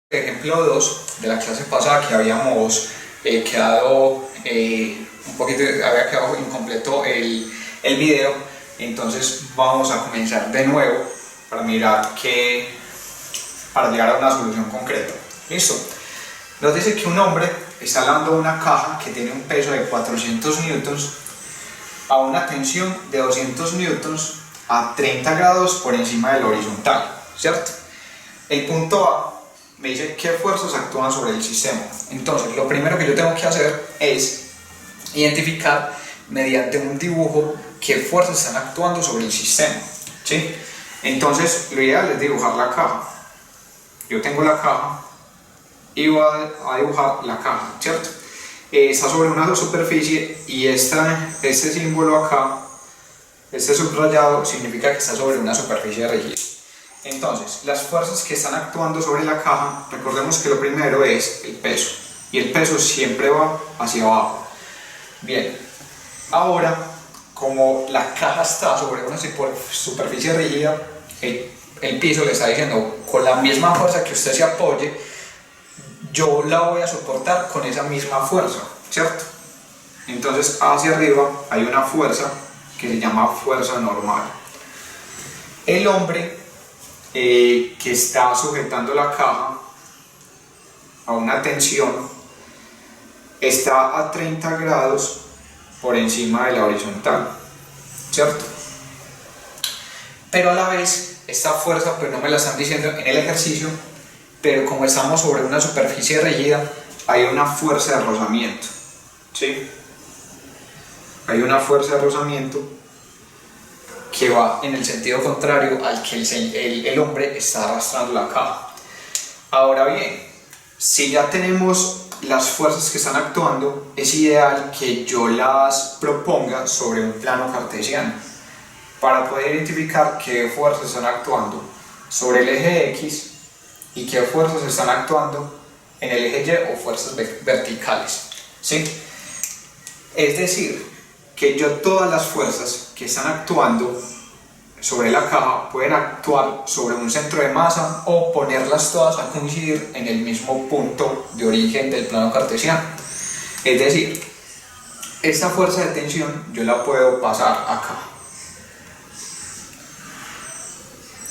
Ejemplo 2 de la clase pasada que habíamos quedado un poquito, había quedado incompleto el video, entonces vamos a comenzar de nuevo para mirar para llegar a una solución concreta. ¿Listo? Nos dice que un hombre está jalando una caja que tiene un peso de 400 newtons a una tensión de 200 newtons a 30 grados por encima del horizontal, ¿cierto? El punto A me dice qué fuerzas actúan sobre el sistema. Entonces, lo primero que yo tengo que hacer es identificar mediante un dibujo qué fuerzas están actuando sobre el sistema, ¿sí? Entonces, lo ideal es dibujar la caja. Yo tengo la caja y voy a dibujar la caja, ¿cierto? Está sobre una superficie y este símbolo acá, este subrayado, significa que está sobre una superficie rígida. Entonces, las fuerzas que están actuando sobre la caja, recordemos que lo primero es el peso, y el peso siempre va hacia abajo. Bien, ahora, como la caja está sobre una superficie rígida, el piso le está diciendo, con la misma fuerza que usted se apoye, yo la voy a soportar con esa misma fuerza, ¿cierto? Entonces, hacia arriba hay una fuerza que se llama fuerza normal. El hombre que está sujetando la caja a una tensión está a 30 grados por encima de la horizontal, ¿cierto? Pero a la vez esta fuerza pues no me la están diciendo en el ejercicio, pero como estamos sobre una superficie rígida hay una fuerza de rozamiento, ¿sí? Hay una fuerza de rozamiento que va en el sentido contrario al que el hombre está arrastrando la caja. Ahora bien, si ya tenemos las fuerzas que están actuando, es ideal que yo las proponga sobre un plano cartesiano para poder identificar qué fuerzas están actuando sobre el eje X y qué fuerzas están actuando en el eje Y o fuerzas verticales, ¿sí? Es decir, que yo todas las fuerzas que están actuando sobre la caja pueden actuar sobre un centro de masa o ponerlas todas a coincidir en el mismo punto de origen del plano cartesiano. Es decir, esta fuerza de tensión yo la puedo pasar acá,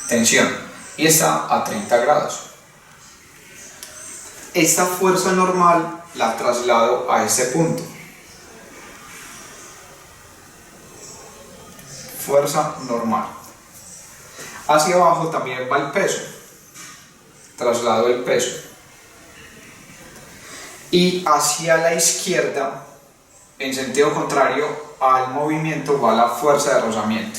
tensión, y está a 30 grados. Esta fuerza normal la traslado a este punto, fuerza normal. Hacia abajo también va el peso, traslado el peso, y hacia la izquierda, en sentido contrario al movimiento, va la fuerza de rozamiento.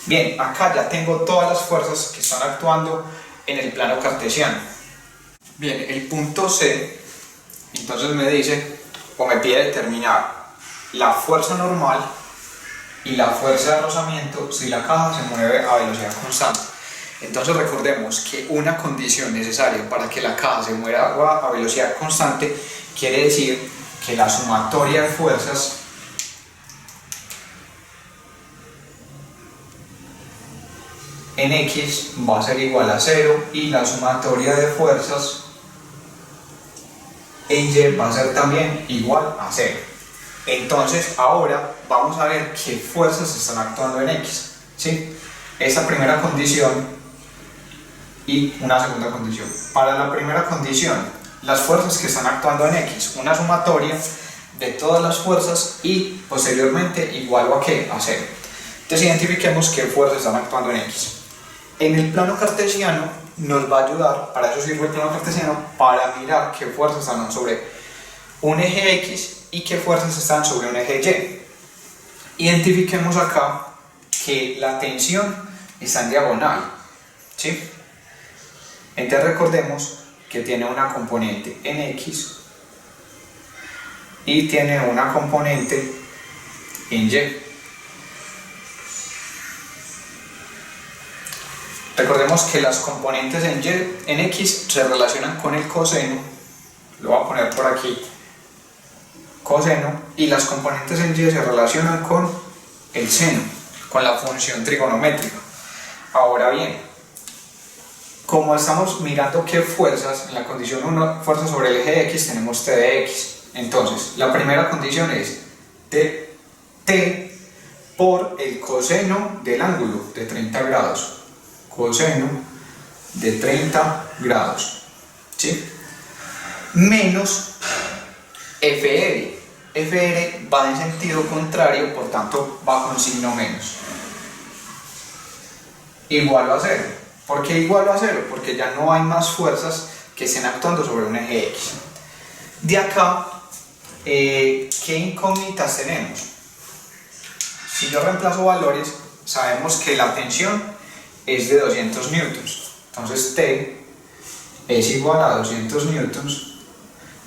Bien, acá ya tengo todas las fuerzas que están actuando en el plano cartesiano. Bien, el punto C entonces me dice o me pide determinar la fuerza normal y la fuerza de rozamiento si la caja se mueve a velocidad constante. Entonces recordemos que una condición necesaria para que la caja se mueva a velocidad constante quiere decir que la sumatoria de fuerzas en X va a ser igual a 0 y la sumatoria de fuerzas en Y va a ser también igual a 0. Entonces ahora vamos a ver qué fuerzas están actuando en X, ¿sí? Esta primera condición y una segunda condición. Para la primera condición, las fuerzas que están actuando en X, una sumatoria de todas las fuerzas y posteriormente igual a ¿qué? A 0. Entonces identifiquemos qué fuerzas están actuando en X. En el plano cartesiano nos va a ayudar, para eso sirve el plano cartesiano, para mirar qué fuerzas están sobre un eje X y qué fuerzas están sobre un eje Y. Identifiquemos acá que la tensión está en diagonal, ¿sí? Entonces recordemos que tiene una componente en X y tiene una componente en Y. Recordemos que las componentes en X se relacionan con el coseno, lo voy a poner por aquí, coseno, y las componentes en Y se relacionan con el seno, con la función trigonométrica. Ahora bien, como estamos mirando qué fuerzas, en la condición 1, fuerza sobre el eje X, tenemos T de X. Entonces, la primera condición es T por el coseno del ángulo de 30 grados. Coseno de 30 grados. ¿Sí? Menos FR. FR va en sentido contrario, por tanto va con signo menos. Igual a 0. ¿Por qué igual a 0? Porque ya no hay más fuerzas que estén actuando sobre un eje X. De acá, ¿qué incógnitas tenemos? Si yo reemplazo valores, sabemos que la tensión es de 200 newtons. Entonces T es igual a 200 newtons,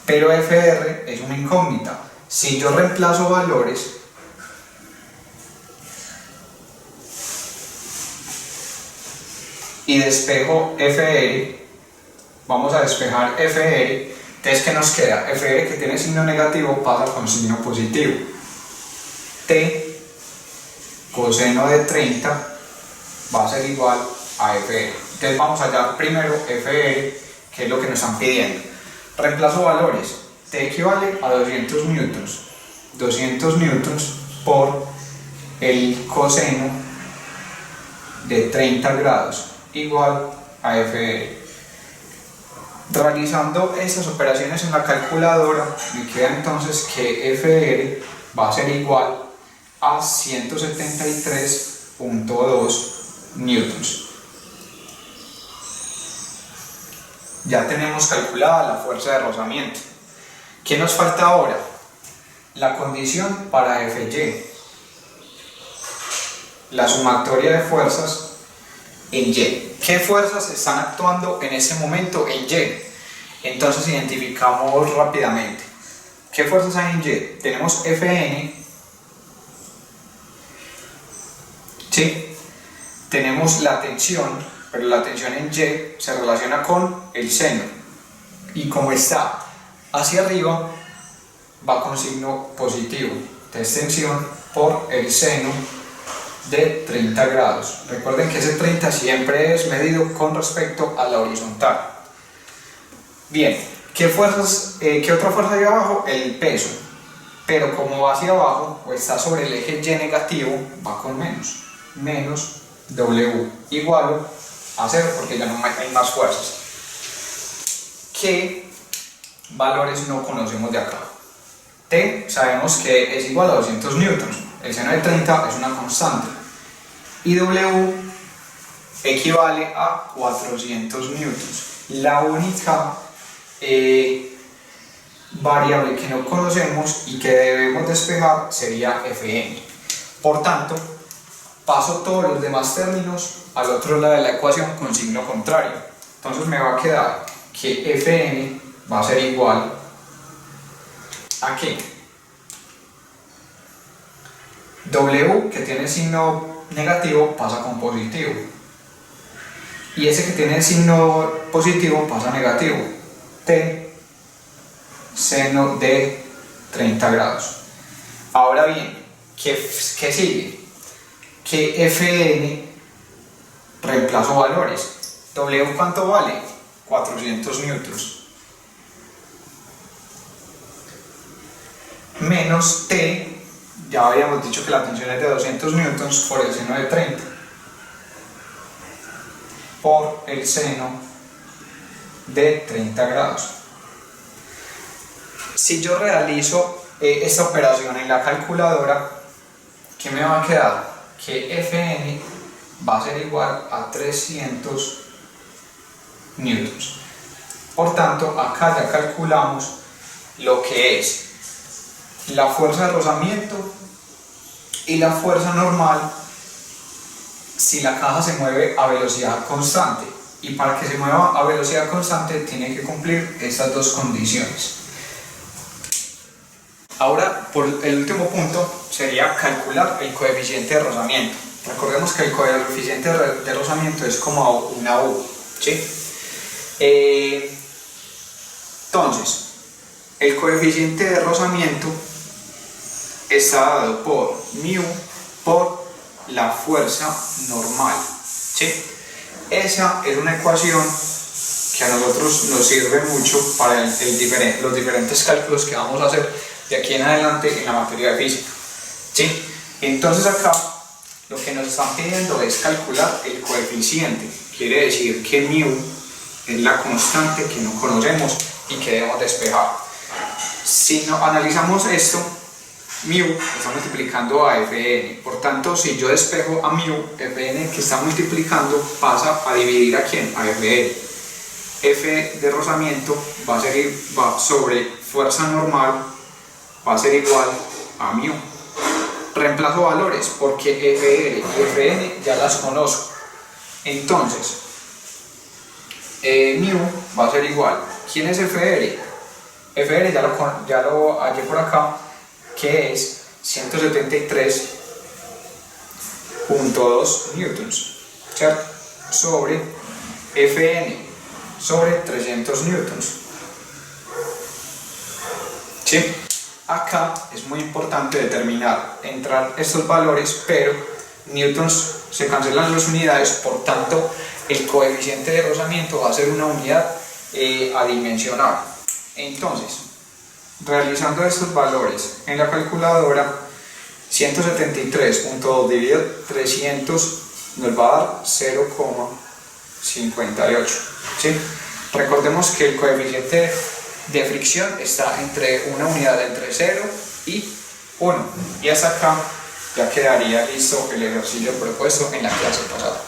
pero FR es una incógnita. Si yo reemplazo valores, y despejo FR, vamos a despejar FR, entonces ¿qué nos queda? FR, que tiene signo negativo, pasa con signo positivo. T coseno de 30 va a ser igual a FR. Entonces vamos a hallar primero FR, que es lo que nos están pidiendo. Reemplazo valores. T equivale a 200 newtons. 200 newtons por el coseno de 30 grados igual a FR. Realizando estas operaciones en la calculadora, me queda entonces que FR va a ser igual a 173.2 newtons. Ya tenemos calculada la fuerza de rozamiento. ¿Qué nos falta ahora? La condición para Fy. La sumatoria de fuerzas en Y. ¿Qué fuerzas están actuando en ese momento en Y? Entonces identificamos rápidamente. ¿Qué fuerzas hay en Y? Tenemos Fn. ¿Sí? Tenemos la tensión, pero la tensión en Y se relaciona con el seno. Y como está hacia arriba, va con signo positivo. Entonces tensión por el seno de 30 grados. Recuerden que ese 30 siempre es medido con respecto a la horizontal. Bien, ¿qué otra fuerza hay abajo? El peso. Pero como va hacia abajo o está sobre el eje Y negativo, va con menos. Menos W igual a 0, porque ya no hay más fuerzas. ¿Qué valores no conocemos de acá? T sabemos que es igual a 200 newtons. El seno de 30 es una constante. Y W equivale a 400 newtons. La única variable que no conocemos y que debemos despejar sería Fn. Por tanto, paso todos los demás términos al otro lado de la ecuación con signo contrario. Entonces me va a quedar que Fn va a ser igual a ¿qué? W, que tiene signo negativo, pasa con positivo. Y ese que tiene signo positivo pasa a negativo. T seno de 30 grados. Ahora bien, ¿qué sigue? Que Fn reemplazo valores. W, ¿cuánto vale? 400 newtons. Menos T, ya habíamos dicho que la tensión es de 200 newtons por el seno de 30. Por el seno de 30 grados. Si yo realizo esta operación en la calculadora, ¿qué me va a quedar? Que Fn va a ser igual a 300 newtons. Por tanto, acá ya calculamos lo que es la fuerza de rozamiento y la fuerza normal si la caja se mueve a velocidad constante. Y para que se mueva a velocidad constante tiene que cumplir estas dos condiciones. Ahora, por el último punto, sería calcular el coeficiente de rozamiento. Recordemos que el coeficiente de rozamiento es como una U, ¿sí? Entonces, el coeficiente de rozamiento está dado por μ por la fuerza normal. ¿sí? Esa es una ecuación que a nosotros nos sirve mucho para los diferentes cálculos que vamos a hacer de aquí en adelante en la materia de física, ¿sí? Entonces acá lo que nos están pidiendo es calcular el coeficiente, quiere decir que μ es la constante que no conocemos y que debemos despejar. Si no analizamos esto, μ está multiplicando a Fn, por tanto si yo despejo a μ, Fn que está multiplicando pasa a dividir a ¿quién? A Fn. F de rozamiento va sobre fuerza normal, va a ser igual a μ. Reemplazo valores porque Fr y Fn ya las conozco, entonces μ va a ser igual. ¿Quién es Fr? Fr ya lo hallé por acá, que es 173.2 newtons, ¿cierto? Sobre Fn, sobre 300 newtons. ¿Sí? Acá es muy importante determinar, entrar estos valores, pero newtons se cancelan las unidades, por tanto el coeficiente de rozamiento va a ser una unidad adimensional. Entonces, realizando estos valores en la calculadora, 173.2 dividido 300 nos va a dar 0,58, ¿sí? Recordemos que el coeficiente de fricción está entre una unidad entre 0 y 1, y hasta acá ya quedaría listo el ejercicio propuesto en la clase pasada.